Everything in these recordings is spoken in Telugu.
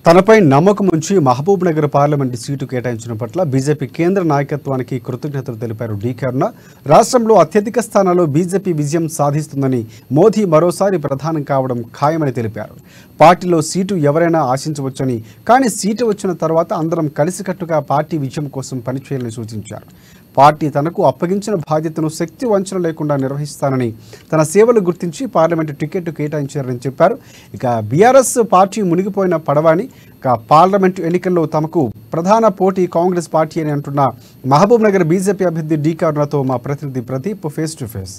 తనపై నమ్మకం ఉంచి మహబూబ్ నగర్ పార్లమెంటు సీటు కేటాయించిన పట్ల బీజేపీ కేంద్ర నాయకత్వానికి కృతజ్ఞతలు తెలిపారు డీకే అరుణ. రాష్ట్రంలో అత్యధిక స్థానాల్లో బీజేపీ విజయం సాధిస్తుందని, మోదీ మరోసారి ప్రధానం కావడం ఖాయమని తెలిపారు. పార్టీలో సీటు ఎవరైనా ఆశించవచ్చని, కానీ సీటు వచ్చిన తర్వాత అందరం కలిసికట్టుగా పార్టీ విజయం కోసం పనిచేయాలని సూచించారు. పార్టీ తనకు అప్పగించిన బాధ్యతను శక్తి వంచన లేకుండా నిర్వహిస్తానని, తన సేవలు గుర్తించి పార్లమెంటు టికెట్ కేటాయించారని చెప్పారు. ఇక బీఆర్ఎస్ పార్టీ మునిగిపోయిన పడవని, పార్లమెంటు ఎన్నికల్లో తమకు ప్రధాన పోటీ కాంగ్రెస్ పార్టీ అని అంటున్న మహబూబ్ నగర్ బీజేపీ అభ్యర్థి డీకే అరుణతో మా ప్రతినిధి Pradeep face to face.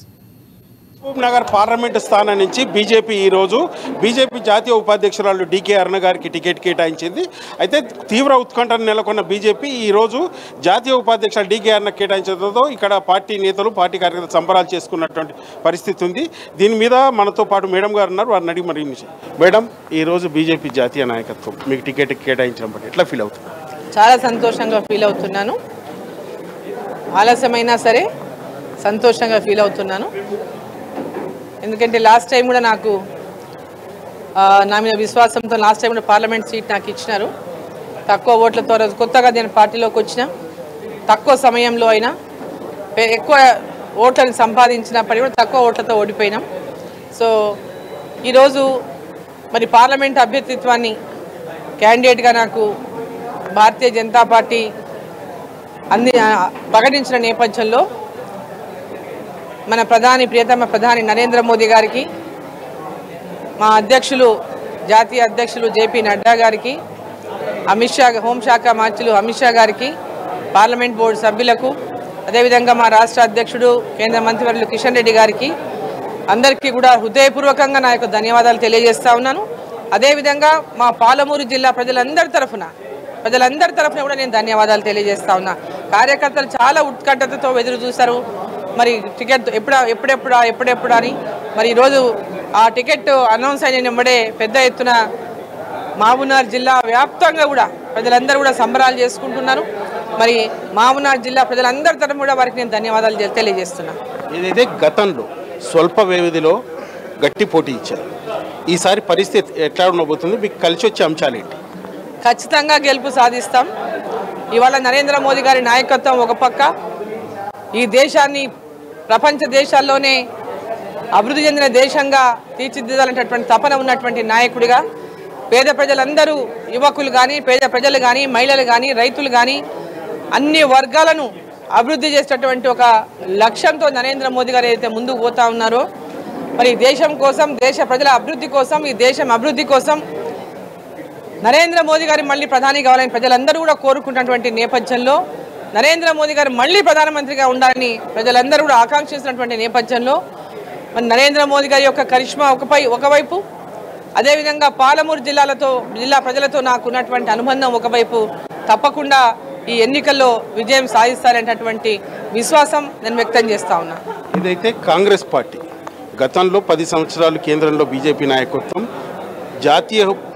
Mahabubnagar parliament స్థానం నుంచి బీజేపీ ఈరోజు బీజేపీ జాతీయ ఉపాధ్యక్షురాలు డీకే అరుణ గారికి టికెట్ కేటాయించింది. అయితే తీవ్ర ఉత్కంఠను నెలకొన్న బీజేపీ ఈరోజు జాతీయ ఉపాధ్యక్షులు డీకే అరుణ కేటాయించడంతో ఇక్కడ పార్టీ నేతలు, పార్టీ కార్యకర్తలు సంబరాలు చేసుకున్నటువంటి పరిస్థితి ఉంది. దీని మీద మనతో పాటు మేడం గారు ఉన్నారు, వారిని అడిగి మరి మేడం, ఈరోజు బీజేపీ జాతీయ నాయకత్వం మీకు టికెట్ కేటాయించడం బట్టి ఎట్లా ఫీల్ అవుతున్నారు? చాలా సంతోషంగా ఫీల్ అవుతున్నాను. ఆలస్యమైనా సరే సంతోషంగా ఫీల్ అవుతున్నాను. ఎందుకంటే లాస్ట్ టైం కూడా నాకు నా మీద విశ్వాసంతో లాస్ట్ టైం కూడా పార్లమెంట్ సీట్ నాకు ఇచ్చినారు. తక్కువ ఓట్లతో, కొత్తగా నేను పార్టీలోకి వచ్చిన తక్కువ సమయంలో అయినా ఎక్కువ ఓట్లను సంపాదించినప్పటికీ కూడా తక్కువ ఓట్లతో ఓడిపోయినాం. సో ఈరోజు మరి పార్లమెంట్ అభ్యర్థిత్వాన్ని క్యాండిడేట్గా నాకు భారతీయ జనతా పార్టీ ప్రకటించిన నేపథ్యంలో మన ప్రియతమ ప్రధాని నరేంద్ర మోదీ గారికి, మా అధ్యక్షులు, జాతీయ అధ్యక్షులు జేపీ నడ్డా గారికి, అమిత్ షా, హోంశాఖ మంత్రులు అమిత్ షా గారికి, పార్లమెంట్ బోర్డు సభ్యులకు, అదేవిధంగా మా రాష్ట్ర అధ్యక్షుడు కేంద్ర మంత్రివర్యులు కిషన్ రెడ్డి గారికి, అందరికీ కూడా హృదయపూర్వకంగా నా యొక్క ధన్యవాదాలు తెలియజేస్తా ఉన్నాను. అదేవిధంగా మా పాలమూరు జిల్లా ప్రజలందరి తరఫున కూడా నేను ధన్యవాదాలు తెలియజేస్తా ఉన్నా. కార్యకర్తలు చాలా ఉత్కంఠతతో ఎదురు చూశారు. మరి టికెట్ ఎప్పుడెప్పుడా అని. మరి ఈరోజు ఆ టికెట్ అనౌన్స్ అయిన వెంబడే పెద్ద ఎత్తున మహబూబ్నగర్ జిల్లా వ్యాప్తంగా కూడా ప్రజలందరూ కూడా సంబరాలు చేసుకుంటున్నారు. మరి మహబూబ్నగర్ జిల్లా ప్రజలందరి తరఫున కూడా వారికి నేను ధన్యవాదాలు తెలియజేస్తున్నాను. ఏదైతే గతంలో స్వల్ప వ్యవధిలో గట్టి పోటీ ఇచ్చారు, ఈసారి పరిస్థితి ఎట్లా ఉండబోతుంది? మీకు కలిసి వచ్చే అంశాలు ఏంటి? ఖచ్చితంగా గెలుపు సాధిస్తాం. ఇవాళ నరేంద్ర మోదీ గారి నాయకత్వం ఒక పక్క ఈ దేశాన్ని ప్రపంచ దేశాల్లోనే అభివృద్ధి చెందిన దేశంగా తీర్చిదిద్దాలనేటటువంటి తపన ఉన్నటువంటి నాయకుడిగా, పేద ప్రజలందరూ, యువకులు కానీ, పేద ప్రజలు కానీ, మహిళలు కానీ, రైతులు కానీ, అన్ని వర్గాలను అభివృద్ధి చేసేటటువంటి ఒక లక్ష్యంతో నరేంద్ర మోదీ గారు ఏదైతే ముందుకు పోతా ఉన్నారో, మరి దేశం కోసం, దేశ ప్రజల అభివృద్ధి కోసం, ఈ దేశం అభివృద్ధి కోసం నరేంద్ర మోదీ గారు మళ్ళీ ప్రధాని కావాలని ప్రజలందరూ కూడా కోరుకున్నటువంటి నేపథ్యంలో, నరేంద్ర మోదీ గారు మళ్ళీ ప్రధానమంత్రిగా ఉండాలని ప్రజలందరూ కూడా ఆకాంక్షిస్తున్నటువంటి నేపథ్యంలో, మరి నరేంద్ర మోదీ గారి యొక్క కరిష్మా ఒకవైపు, అదేవిధంగా పాలమూరు జిల్లా ప్రజలతో నాకు ఉన్నటువంటి అనుబంధం ఒకవైపు, తప్పకుండా ఈ ఎన్నికల్లో విజయం సాధిస్తారనేటటువంటి విశ్వాసం నేను వ్యక్తం చేస్తా ఉన్నా. ఇదైతే కాంగ్రెస్ పార్టీ గతంలో 10 సంవత్సరాలు కేంద్రంలో బీజేపీ నాయకత్వం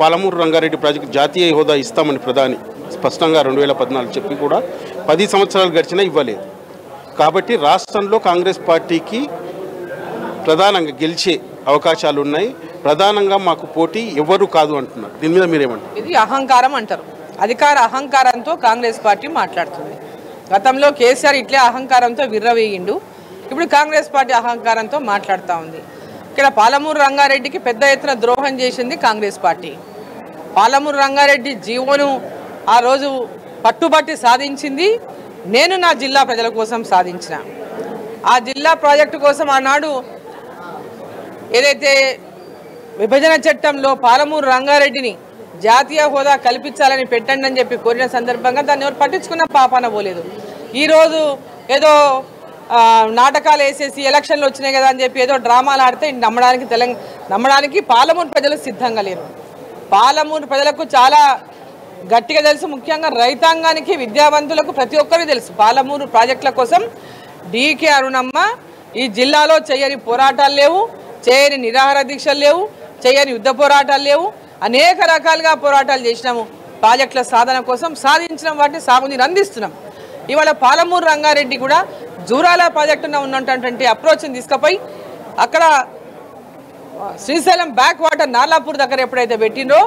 పాలమూరు రంగారెడ్డి ప్రాజెక్టు జాతీయ హోదా ఇస్తామని ప్రధాని స్పష్టంగా 2014 చెప్పి కూడా 10 సంవత్సరాలు గడిచినా ఇవ్వలేదు. కాబట్టి రాష్ట్రంలో కాంగ్రెస్ పార్టీకి ప్రధానంగా గెలిచే అవకాశాలు ఉన్నాయి. ప్రధానంగా మాకు పోటీ ఎవరు కాదు అంటున్నారు. దీని మీద మీరేమంటారు? ఇది అహంకారం అంటారు. అధికార అహంకారంతో కాంగ్రెస్ పార్టీ మాట్లాడుతుంది. గతంలో కేసీఆర్ ఇట్లే అహంకారంతో విర్రవేయిండు, ఇప్పుడు కాంగ్రెస్ పార్టీ అహంకారంతో మాట్లాడుతూ ఉంది. ఇక్కడ పాలమూరు రంగారెడ్డికి పెద్ద ఎత్తున ద్రోహం చేసింది కాంగ్రెస్ పార్టీ. పాలమూరు రంగారెడ్డి జీవోను ఆ రోజు పట్టుబట్టి సాధించింది నేను, నా జిల్లా ప్రజల కోసం సాధించిన. ఆ జిల్లా ప్రాజెక్టు కోసం ఆనాడు ఏదైతే విభజన చట్టంలో పాలమూరు రంగారెడ్డిని జాతీయ హోదా కల్పించాలని పెట్టండి అని చెప్పి కోరిన సందర్భంగా దాన్ని ఎవరు పట్టించుకున్న పాపాన పోలేదు. ఈరోజు ఏదో నాటకాలు వేసేసి ఎలక్షన్లు వచ్చినాయి కదా అని చెప్పి ఏదో డ్రామాలు ఆడితే నమ్మడానికి పాలమూరు ప్రజలు సిద్ధంగా లేరు. పాలమూరు ప్రజలకు చాలా గట్టిగా తెలుసు, ముఖ్యంగా రైతాంగానికి, విద్యావంతులకు, ప్రతి ఒక్కరికి తెలుసు. పాలమూరు ప్రాజెక్టుల కోసం డీకే అరుణమ్మ ఈ జిల్లాలో చేయని పోరాటాలు లేవు, చేయని నిరాహార దీక్షలు లేవు, చేయని యుద్ధ పోరాటాలు లేవు. అనేక రకాలుగా పోరాటాలు చేసినాము. ప్రాజెక్టుల సాధన కోసం సాధించిన వాటిని సాగునీరు అందిస్తున్నాం. ఇవాళ పాలమూరు రంగారెడ్డి కూడా జూరాల ప్రాజెక్టున ఉన్నటువంటి అప్రోచ్ని తీసుకుపోయి అక్కడ శ్రీశైలం బ్యాక్ వాటర్ నార్లాపూర్ దగ్గర ఎప్పుడైతే పెట్టిందో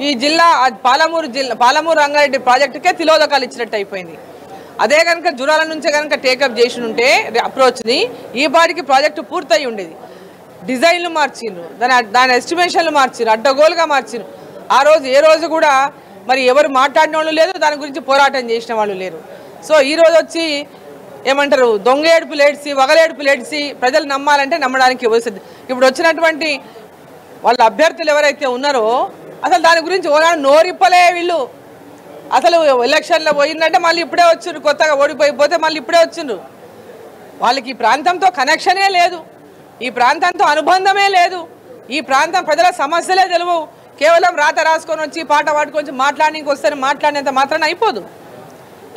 ఈ జిల్లా పాలమూరు రంగారెడ్డి ప్రాజెక్టుకే తిలోదకాలు ఇచ్చినట్టు అయిపోయింది. అదే కనుక జూరాల నుంచే కనుక టేకప్ చేసి ఉంటే అప్రోచ్ని ఈ బాడికి ప్రాజెక్టు పూర్తయి ఉండేది. డిజైన్లు మార్చిండ్రు, దాని ఎస్టిమేషన్లు మార్చిరు, అడ్డగోలుగా మార్చిరు. ఆ రోజు ఏ రోజు కూడా మరి ఎవరు మాట్లాడిన వాళ్ళు లేదు, దాని గురించి పోరాటం చేసిన వాళ్ళు లేరు. సో ఈ రోజు వచ్చి ఏమంటారు, దొంగ ఏడుపులు ఏడ్చి వగలేడుపులు ఏడ్చి ప్రజలు నమ్మాలంటే నమ్మడానికి వస్తుంది. ఇప్పుడు వచ్చినటువంటి వాళ్ళ అభ్యర్థులు ఎవరైతే ఉన్నారో అసలు దాని గురించి నోరిప్పలే వీళ్ళు. అసలు ఎలక్షన్లో పోయిందంటే మళ్ళీ ఇప్పుడే వచ్చిండ్రు, కొత్తగా ఓడిపోయిపోతే మళ్ళీ ఇప్పుడే వచ్చిండ్రు. వాళ్ళకి ఈ ప్రాంతంతో కనెక్షనే లేదు, ఈ ప్రాంతంతో అనుబంధమే లేదు, ఈ ప్రాంతం ప్రజల సమస్యలే తెలియవు. కేవలం రాత రాసుకొని వచ్చి పాట పాడుకొని మాట్లాడడానికి వస్తే మాట్లాడినంత మాత్రాన అయిపోదు.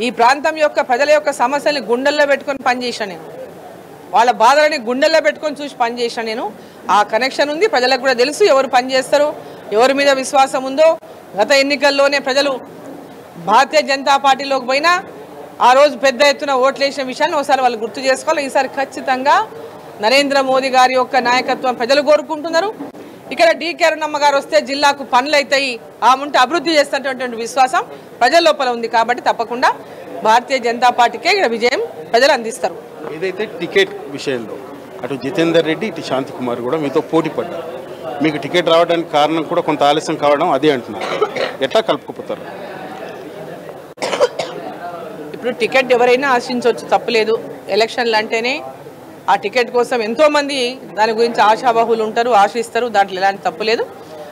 ఈ ప్రాంతం యొక్క ప్రజల యొక్క సమస్యల్ని గుండెల్లో పెట్టుకొని పనిచేసాను నేను, వాళ్ళ బాధలని గుండెల్లో పెట్టుకొని చూసి పనిచేసాను నేను. ఆ కనెక్షన్ ఉంది, ప్రజలకు కూడా తెలుసు ఎవరు పనిచేస్తారో, ఎవరి మీద విశ్వాసం ఉందో. గత ఎన్నికల్లోనే ప్రజలు భారతీయ జనతా పార్టీలోకి పోయినా ఆ రోజు పెద్ద ఎత్తున ఓట్లేసిన విషయాన్ని ఒకసారి వాళ్ళు గుర్తు చేసుకోవాలి. ఈసారి ఖచ్చితంగా నరేంద్ర మోదీ గారి యొక్క నాయకత్వం ప్రజలు కోరుకుంటున్నారు. ఇక్కడ డీకే అరుణమ్మ గారు వస్తే జిల్లాకు పనులు అవుతాయి, ఆముంటే అభివృద్ధి చేస్తున్నటువంటి విశ్వాసం ప్రజల లోపల ఉంది. కాబట్టి తప్పకుండా భారతీయ జనతా పార్టీకే ఇక్కడ విజయం ప్రజలు అందిస్తారు. ఏదైతే టికెట్ విషయంలో అటు జితేందర్ రెడ్డి ఇటు శాంతి కుమార్ కూడా మీతో పోటీ పడ్డారు. మీకు టికెట్ రావడానికి కారణం కూడా కొంత ఆలస్యం కావడం అదే అంటున్నారు. ఎట్లా కలుపుకుపోతారు? ఇప్పుడు టికెట్ ఎవరైనా ఆశించవచ్చు, తప్పులేదు. ఎలక్షన్లు అంటేనే ఆ టికెట్ కోసం ఎంతోమంది దాని గురించి ఆశాబాహులు ఉంటారు, ఆశిస్తారు. దాంట్లో ఎలాంటి తప్పులేదు.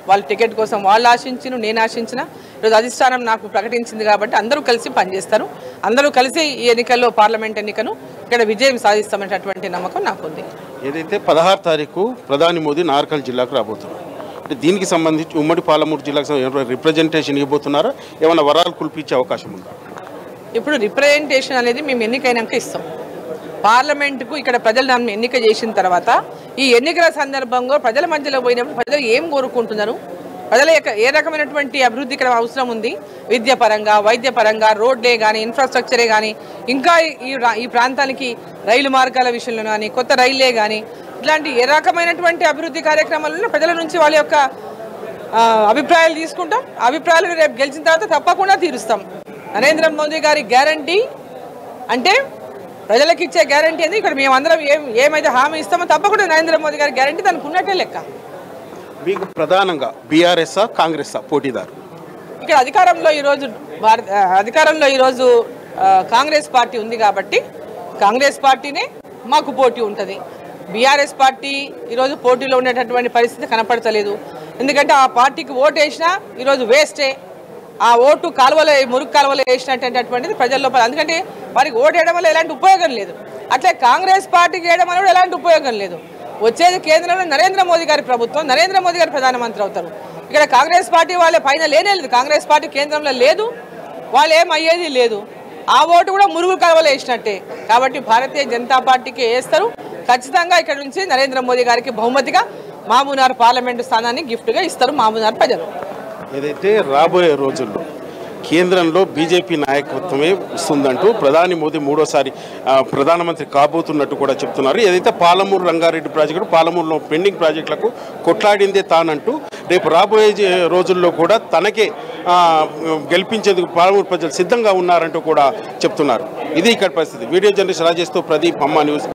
వాళ్ళ టికెట్ కోసం వాళ్ళు ఆశించిన, నేను ఆశించిన, ఈరోజు అధిష్టానం నాకు ప్రకటించింది కాబట్టి అందరూ కలిసి పనిచేస్తారు. అందరూ కలిసి ఈ ఎన్నికల్లో పార్లమెంట్ ఎన్నికను ఇక్కడ విజయం సాధిస్తామనేటటువంటి నమ్మకం నాకుంది. ఏదైతే 16 తారీఖు ప్రధాని మోదీ నార్కల్ జిల్లాకు రాబోతున్నారు, అంటే దీనికి సంబంధించి ఉమ్మడి పాలమూరు జిల్లాకు రిప్రజెంటేషన్ ఇవ్వబోతున్నారా? ఏమైనా వరాలు కుల్పించే అవకాశం ఉందా? ఇప్పుడు రిప్రజెంటేషన్ అనేది మేము ఎన్నికైనాక ఇస్తాం. పార్లమెంటుకు ఇక్కడ ప్రజలు నన్ను ఎన్నిక చేసిన తర్వాత ఈ ఎన్నికల సందర్భంగా ప్రజల మధ్యలో పోయినప్పుడు ప్రజలు ఏం కోరుకుంటున్నారు, ప్రజల యొక్క ఏ రకమైనటువంటి అభివృద్ధి ఇక్కడ అవసరం ఉంది, విద్య పరంగా, వైద్య పరంగా, రోడ్లే కానీ, ఇన్ఫ్రాస్ట్రక్చరే కానీ, ఇంకా ఈ ప్రాంతానికి రైలు మార్గాల విషయంలో కానీ, కొత్త రైళ్లే కానీ, ఇట్లాంటి ఏ రకమైనటువంటి అభివృద్ధి కార్యక్రమాలను ప్రజల నుంచి వాళ్ళ యొక్క అభిప్రాయాలు తీసుకుంటాం. అభిప్రాయాలు రేపు గెలిచిన తర్వాత తప్పకుండా తీరుస్తాం. నరేంద్ర మోదీ గారి గ్యారంటీ అంటే ప్రజలకు ఇచ్చే గ్యారంటీ అనేది ఇక్కడ మేమందరం ఏమైతే హామీ ఇస్తామో తప్పకుండా నరేంద్ర మోదీ గారి గ్యారంటీ దానికి ఉన్నట్టే లెక్క. మీకు ప్రధానంగా బీఆర్ఎస్ఆ కాంగ్రెసా పోటీదారు? ఇక్కడ అధికారంలో ఈరోజు కాంగ్రెస్ పార్టీ ఉంది కాబట్టి కాంగ్రెస్ పార్టీనే మాకు పోటీ ఉంటుంది. బీఆర్ఎస్ పార్టీ ఈరోజు పోటీలో ఉండేటటువంటి పరిస్థితి కనపడతలేదు. ఎందుకంటే ఆ పార్టీకి ఓటు వేసినా ఈరోజు వేస్టే. ఆ ఓటు మురుగు కాలువలో వేసినటువంటిది ప్రజల లోపల. ఎందుకంటే వారికి ఓటు వేయడం వల్ల ఎలాంటి ఉపయోగం లేదు. అట్లే కాంగ్రెస్ పార్టీకి వేయడం వల్ల కూడా ఎలాంటి ఉపయోగం లేదు. వచ్చేది కేంద్రంలో నరేంద్ర మోదీ గారి ప్రభుత్వం, నరేంద్ర మోదీ గారు ప్రధానమంత్రి అవుతారు. ఇక్కడ కాంగ్రెస్ పార్టీ వాళ్ళ పైన లేనే లేదు. కాంగ్రెస్ పార్టీ కేంద్రంలో లేదు, వాళ్ళు ఏం అయ్యేది లేదు. ఆ ఓటు కూడా మురుగు కాలువలో వేసినట్టే. కాబట్టి భారతీయ జనతా పార్టీకి వేస్తారు. ఖచ్చితంగా ఇక్కడ నుంచి నరేంద్ర మోదీ గారికి బహుమతిగా మహబూబ్నగర్ పార్లమెంటు స్థానాన్ని గిఫ్ట్గా ఇస్తారు మహబూబ్నగర్ ప్రజలు. ఏదైతే రాబోయే రోజుల్లో కేంద్రంలో బీజేపీ నాయకత్వమే వస్తుందంటూ ప్రధాని మోదీ మూడోసారి ప్రధానమంత్రి కాబోతున్నట్టు కూడా చెప్తున్నారు. ఏదైతే పాలమూరు రంగారెడ్డి ప్రాజెక్టు, పాలమూరులో పెండింగ్ ప్రాజెక్టులకు కొట్లాడిందే తానంటూ రేపు రాబోయే రోజుల్లో కూడా తనకే గెలిపించేందుకు పాలమూరు ప్రజలు సిద్ధంగా ఉన్నారంటూ కూడా చెప్తున్నారు. ఇది ఇక్కడ పరిస్థితి. వీడియో జర్నలిస్ట్ రాజేష్తో ప్రదీప్, అమ్మా న్యూస్.